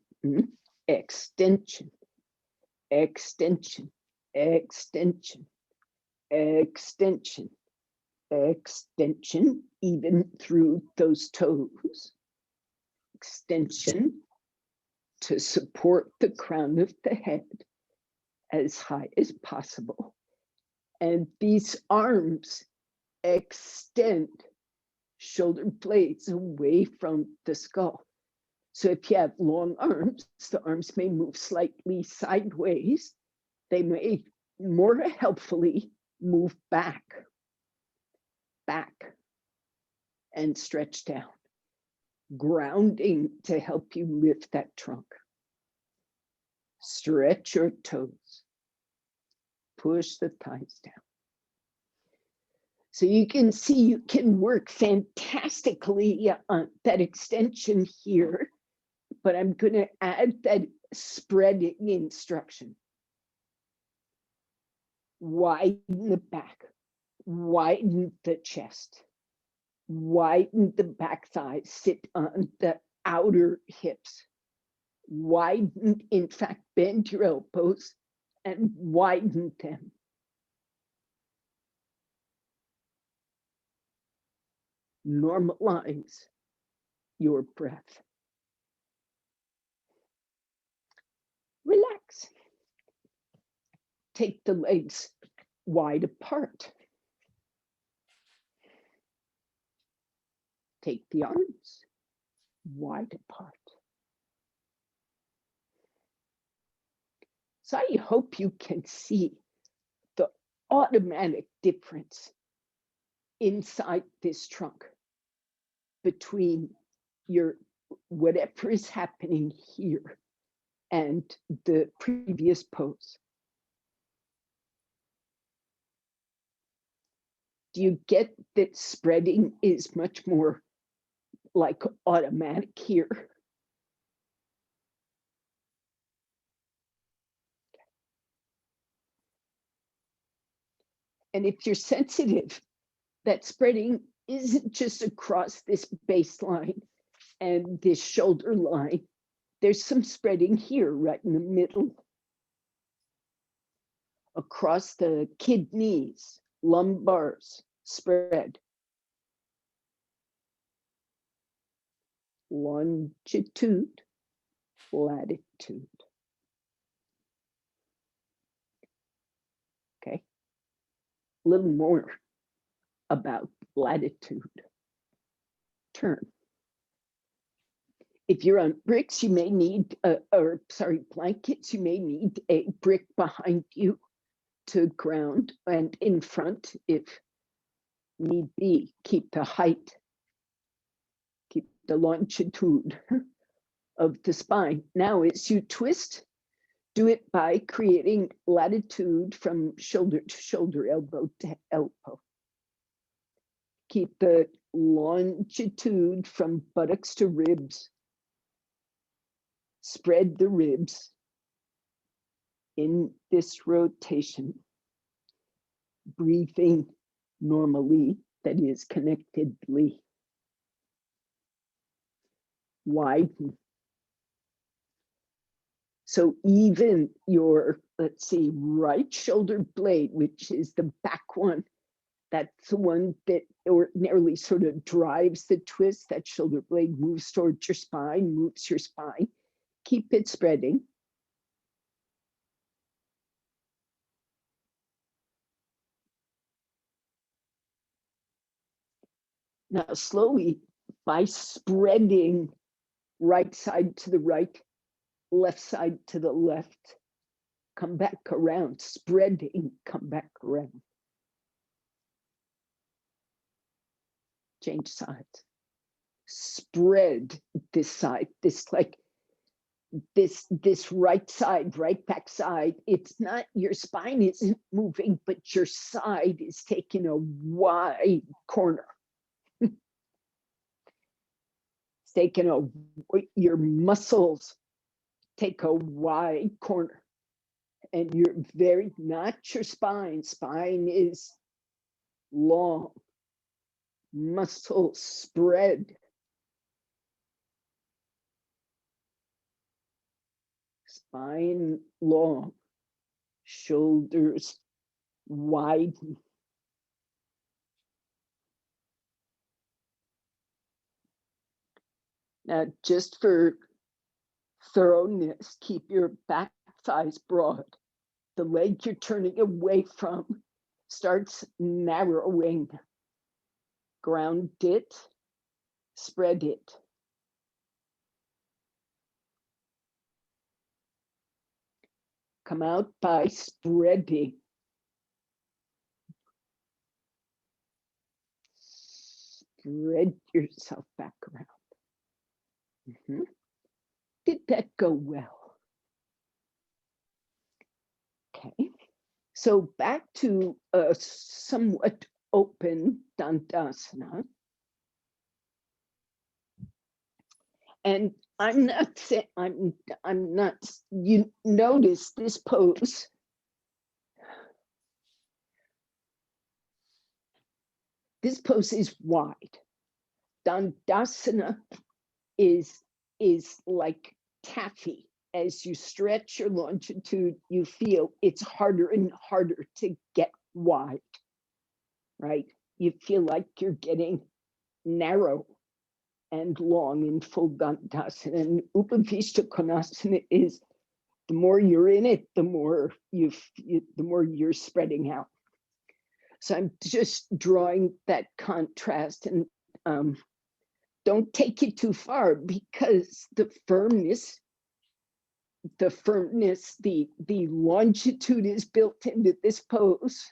Speaker 1: Extension, extension, extension, extension, extension, even through those toes. Extension to support the crown of the head as high as possible. And these arms extend shoulder blades away from the skull. So if you have long arms, the arms may move slightly sideways. They may more helpfully, move back, and stretch down. Grounding to help you lift that trunk. Stretch your toes. Push the thighs down. So you can see you can work fantastically on that extension here, but I'm going to add that spreading instruction. Widen the back, widen the chest, widen the back thighs, sit on the outer hips, widen, in fact, bend your elbows and widen them. Normalize your breath. Relax. Take the legs wide apart. Take the arms wide apart. So I hope you can see the automatic difference inside this trunk between your whatever is happening here and the previous pose. Do you get that spreading is much more like automatic here? And if you're sensitive, that spreading isn't just across this baseline and this shoulder line. There's some spreading here, right in the middle. Across the kidneys, lumbars, spread. Longitude, latitude. Okay. A little more about latitude. Turn. If you're on bricks, you may need, blankets, you may need a brick behind you to ground, and in front, if need be. Keep the height, keep the longitude of the spine. Now, as you twist, do it by creating latitude from shoulder to shoulder, elbow to elbow. Keep the longitude from buttocks to ribs. Spread the ribs in this rotation. Breathing normally, that is connectedly. Widen. So even your, let's see, right shoulder blade, which is the back one, that's the one that ordinarily sort of drives the twist. That shoulder blade moves towards your spine, moves your spine. Keep it spreading. Now, slowly, by spreading right side to the right, left side to the left, come back around, spreading, come back around. Change sides. Spread this side, this like this right side, right back side. It's not, your spine isn't moving, but your side is taking a wide corner. It's taking your muscles take a wide corner, and you're very, not your spine. Spine is long. Muscles spread. Spine long, shoulders widen. Now, just for thoroughness, keep your back thighs broad. The leg you're turning away from starts narrowing. Ground it, spread it. Come out by spreading spread yourself back around. Did that go well? Okay, so back to a somewhat open Dandasana. And I'm not saying, I'm not, you notice this pose. This pose is wide. Dandasana is like taffy. As you stretch your longitude, you feel it's harder and harder to get wide, right? You feel like you're getting narrow and long in full Dandasana. And Upavishta Konasana is, the more you're in it, the more you're spreading out. So I'm just drawing that contrast, and don't take it too far, because the firmness, the longitude is built into this pose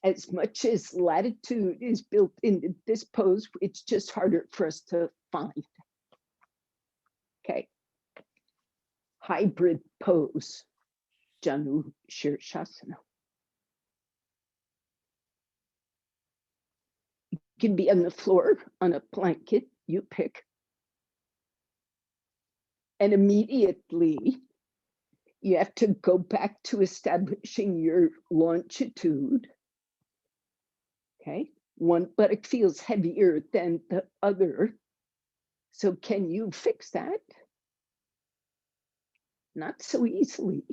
Speaker 1: as much as latitude is built into this pose. It's just harder for us to find. Okay. Hybrid pose, Janu Shirshasana. You can be on the floor, on a blanket, you pick. And immediately you have to go back to establishing your longitude. Okay, one buttock feels heavier than the other. So can you fix that? Not so easily.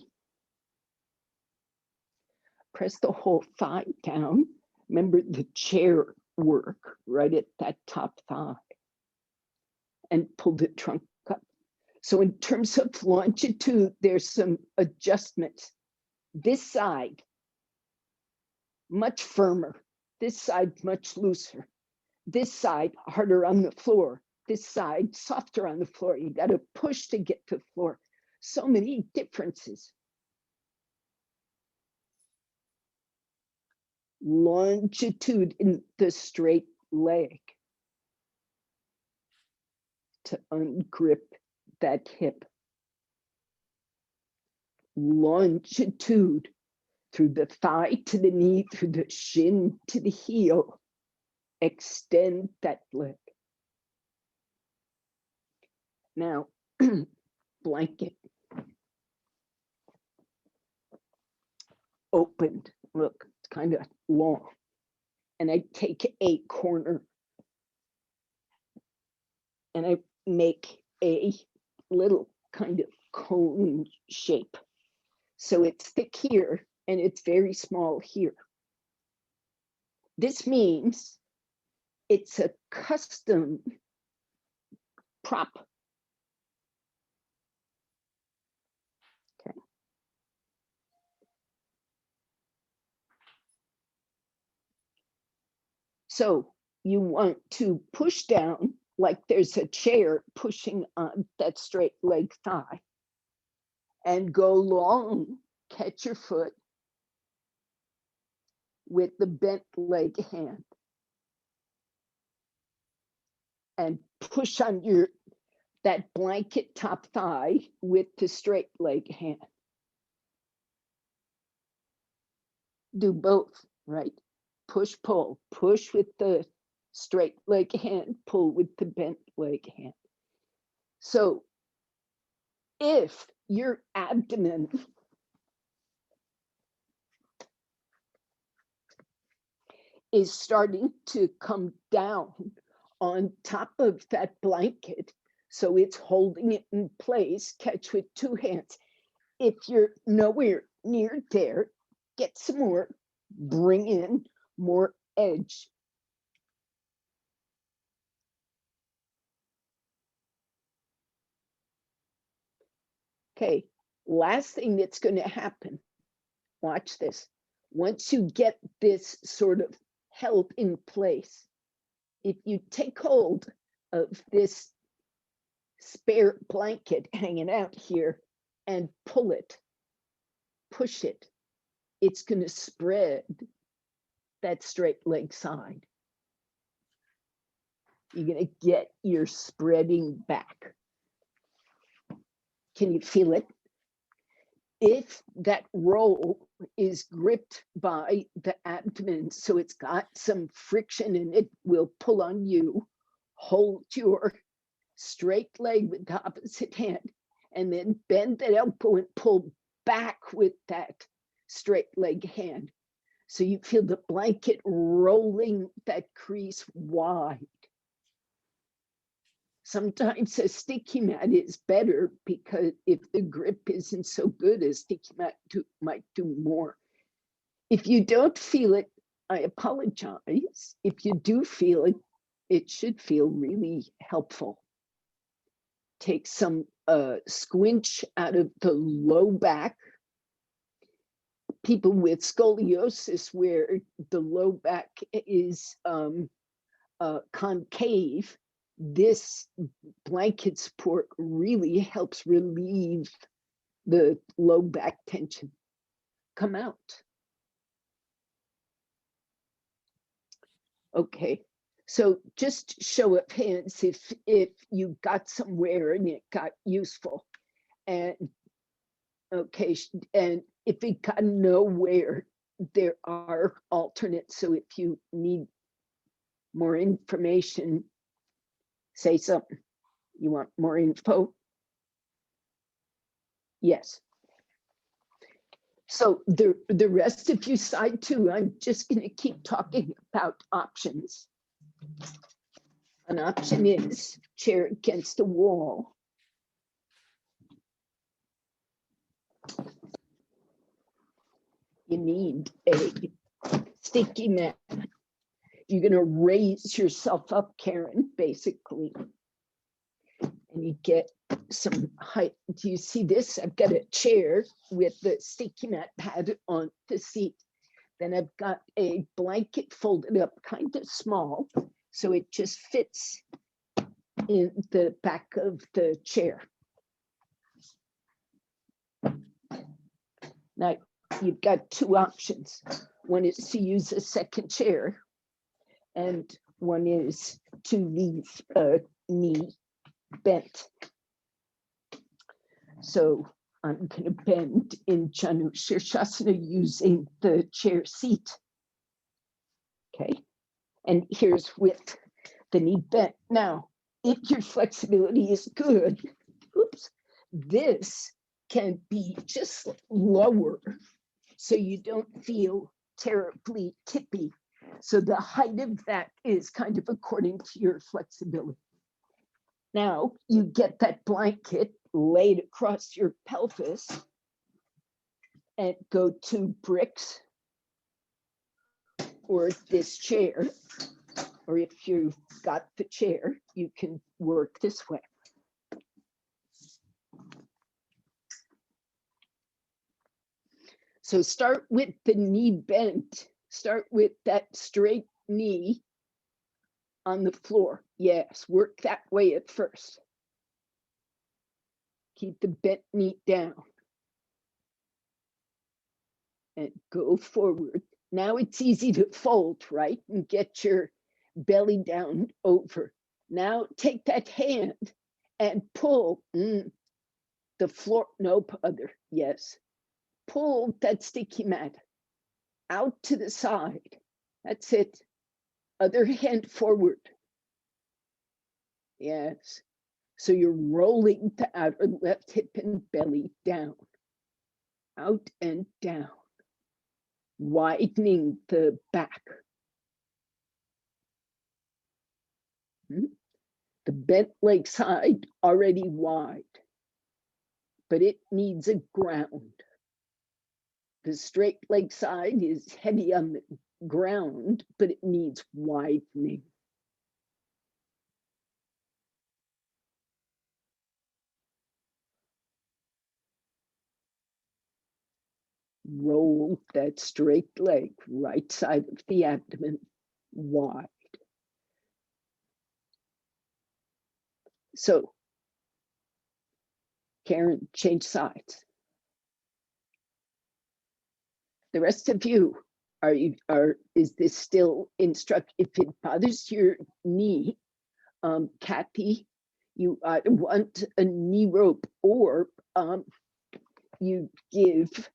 Speaker 1: Press the whole thigh down. Remember the chair work right at that top thigh. And pull the trunk up. So in terms of longitude, there's some adjustments. This side, much firmer. This side, much looser. This side, harder on the floor. This side, softer on the floor. You got to push to get to the floor. So many differences. Longitude in the straight leg to ungrip that hip. Longitude through the thigh to the knee, through the shin to the heel. Extend that leg. Now, blanket. Opened. Look, it's kind of long. And I take a corner and I make a little kind of cone shape. So it's thick here and it's very small here. This means it's a custom prop. Okay. So you want to push down like there's a chair pushing on that straight leg thigh, and go long, catch your foot with the bent leg hand, and push on that blanket top thigh with the straight leg hand. Do both, right? Push, pull, push with the straight leg hand, pull with the bent leg hand. So if your abdomen is starting to come down on top of that blanket, so it's holding it in place, catch with two hands. If you're nowhere near there, get some more, bring in more edge. Okay, last thing that's going to happen, watch this. Once you get this sort of held in place, if you take hold of this spare blanket hanging out here and pull it, push it, it's going to spread that straight leg side. You're going to get your spreading back. Can you feel it? If that roll is gripped by the abdomen, so it's got some friction in it, will pull on you. Hold your straight leg with the opposite hand, and then bend that elbow and pull back with that straight leg hand. So you feel the blanket rolling that crease wide. Sometimes a sticky mat is better because if the grip isn't so good, a sticky mat might do more. If you don't feel it, I apologize. If you do feel it, it should feel really helpful. Take some squinch out of the low back. People with scoliosis, where the low back is concave, this blanket support really helps relieve the low back tension. Come out. Okay, so just show of hands if you got somewhere and it got useful. And okay, and if it got nowhere, there are alternates. So if you need more information, say something. You want more info? Yes. So the rest of you side two, I'm just going to keep talking about options. An option is chair against a wall. You need a sticky mat. You're going to raise yourself up, Karen, basically. And you get some height. Do you see this? I've got a chair with the sticky mat pad on the seat. Then I've got a blanket folded up kind of small, so it just fits in the back of the chair. Now, you've got two options. One is to use a second chair, and one is to leave a knee bent. So I'm going to bend in Janu Shirshasana using the chair seat. Okay, and here's with the knee bent. Now, if your flexibility is good, oops, this can be just lower so you don't feel terribly tippy. So the height of that is kind of according to your flexibility. Now you get that blanket laid across your pelvis and go to bricks or this chair, or if you've got the chair, you can work this way. So start with the knee bent. Start with that straight knee on the floor. Yes, work that way at first. Keep the bent knee down. And go forward. Now it's easy to fold, right? And get your belly down over. Now take that hand and pull the floor. Nope, other, yes. Pull that sticky mat out to the side. That's it. Other hand forward. Yes. So you're rolling the outer left hip and belly down. Out and down. Widening the back. The bent leg side already wide, but it needs a ground. The straight leg side is heavy on the ground, but it needs widening. Roll that straight leg, right side of the abdomen, wide. So, Karen, change sides. The rest of you, is this still instruct? If it bothers your knee, Kathy, you either want a knee rope or you give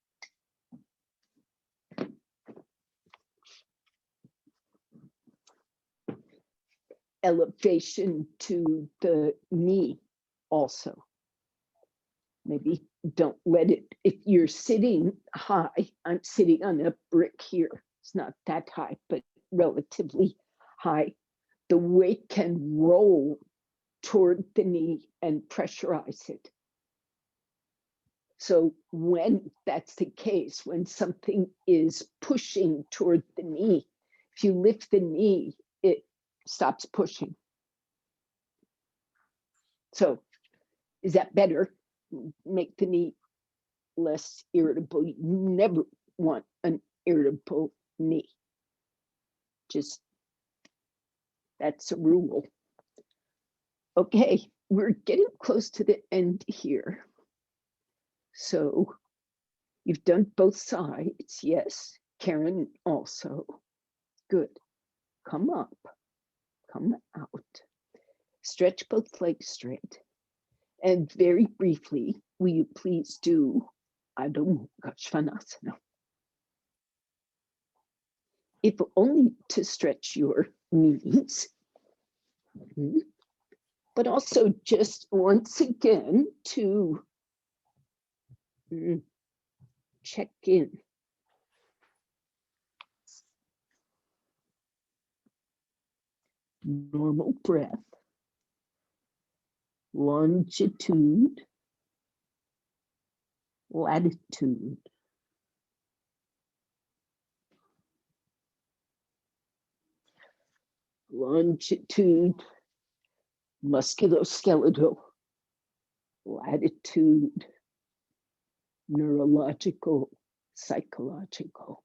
Speaker 1: elevation to the knee also. Maybe don't let it, if you're sitting high, I'm sitting on a brick here. It's not that high, but relatively high. The weight can roll toward the knee and pressurize it. So when that's the case, when something is pushing toward the knee, if you lift the knee, it stops pushing. So is that better? Make the knee less irritable. You never want an irritable knee. Just, that's a rule. Okay, we're getting close to the end here. So you've done both sides, yes. Karen also. Good. Come up, come out. Stretch both legs straight. And very briefly, will you please do Adho Mukha Svanasana? If only to stretch your knees, but also just once again to check in. Normal breath, longitude, latitude. Longitude, musculoskeletal, latitude, neurological, psychological.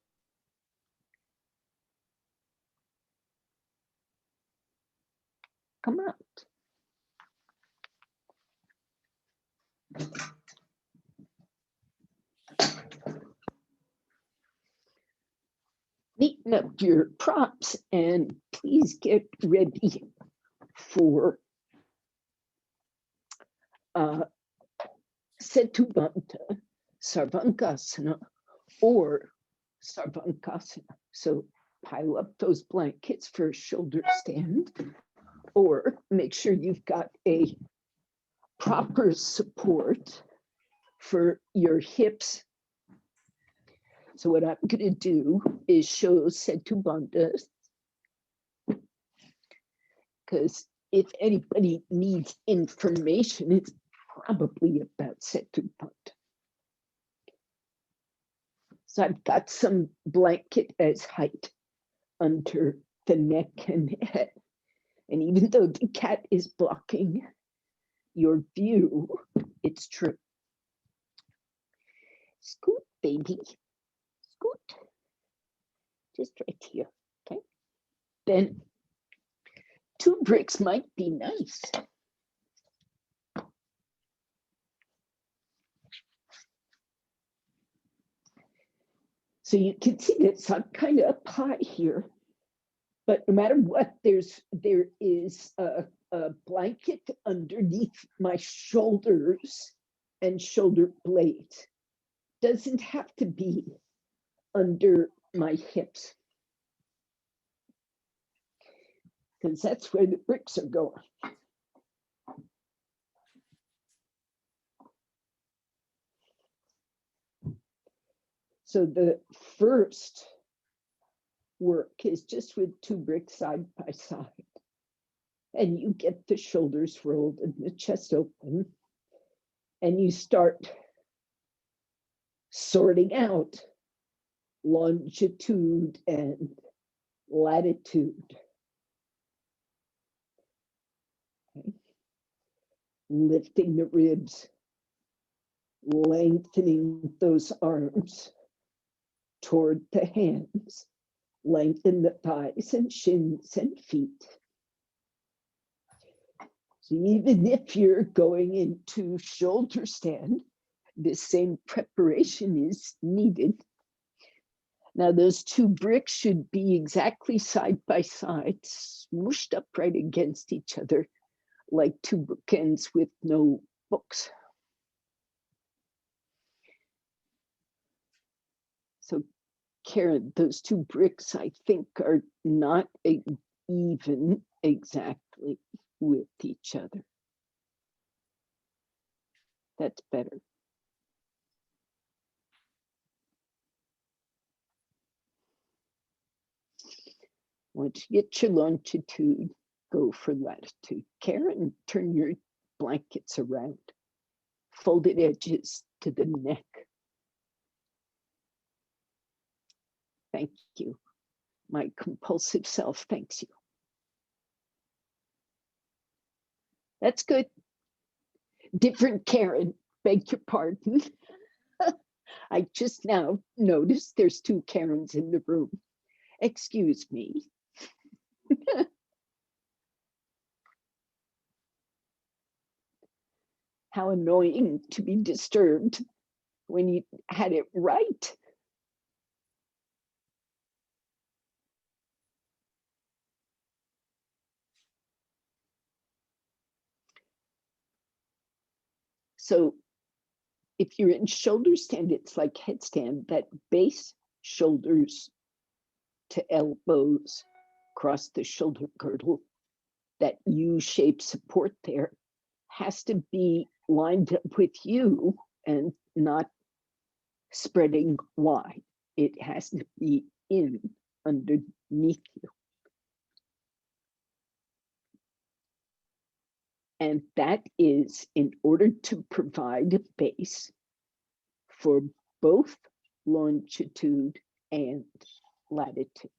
Speaker 1: Come out. Neaten up your props and please get ready for Setubandha, Sarvankasana, or Sarvankasana. So pile up those blankets for a shoulder stand, or make sure you've got a proper support for your hips. So what I'm going to do is show Setubandha, because if anybody needs information, it's probably about Setubandha. So I've got some blanket as height under the neck and head. And even though the cat is blocking your view, it's true. Scoot, baby. Scoot. Just right here, okay? Then 2 bricks might be nice. So you can see this, I'm kind of up high here, but no matter what, there is a blanket underneath my shoulders and shoulder blades. Doesn't have to be under my hips, because that's where the bricks are going. So the first work is just with 2 bricks side by side. And you get the shoulders rolled and the chest open. And you start sorting out longitude and latitude. Okay. Lifting the ribs, lengthening those arms toward the hands, lengthen the thighs and shins and feet. So even if you're going into shoulder stand, the same preparation is needed. Now those two bricks should be exactly side by side, smooshed up right against each other, like two bookends with no books. So Karen, those two bricks, I think, are not even exactly with each other. That's better. Once you get your longitude, go for latitude. Karen, turn your blankets around. Folded edges to the neck. Thank you. My compulsive self thanks you. That's good. Different Karen, beg your pardon. I just now noticed there's two Karens in the room. Excuse me. How annoying to be disturbed when you had it right. So if you're in shoulder stand, it's like headstand, that base, shoulders to elbows, across the shoulder girdle, that U-shaped support there has to be lined up with you and not spreading wide. It has to be in underneath you. And that is in order to provide a base for both longitude and latitude.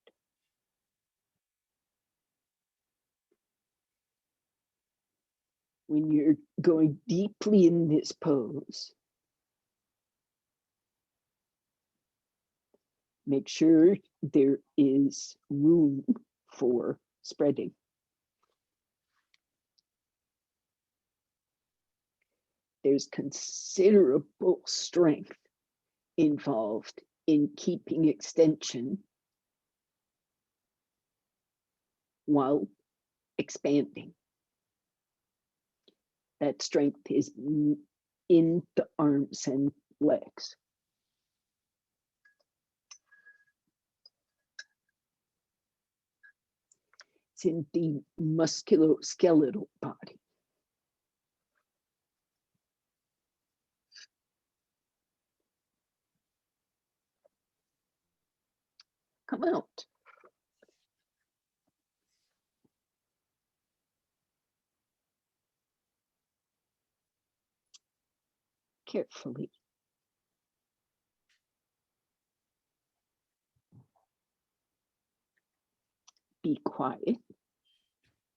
Speaker 1: When you're going deeply in this pose, make sure there is room for spreading. There's considerable strength involved in keeping extension while expanding. That strength is in the arms and legs. It's in the musculoskeletal body. Come out. Carefully. Be quiet.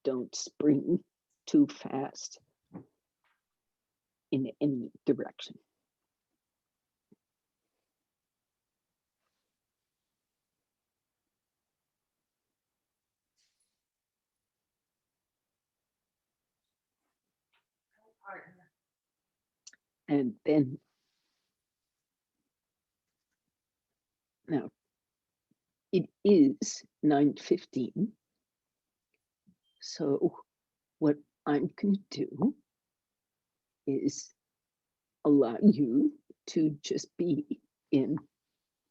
Speaker 1: Don't spring too fast in any direction. And then, now, it is 9:15. So what I'm going to do is allow you to just be in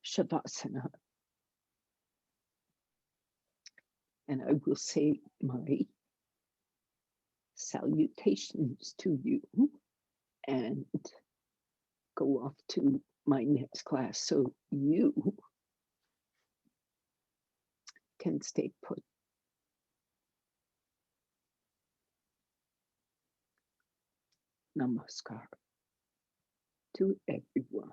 Speaker 1: Shavasana. And I will say my salutations to you and go off to my next class so you can stay put. Namaskar to everyone.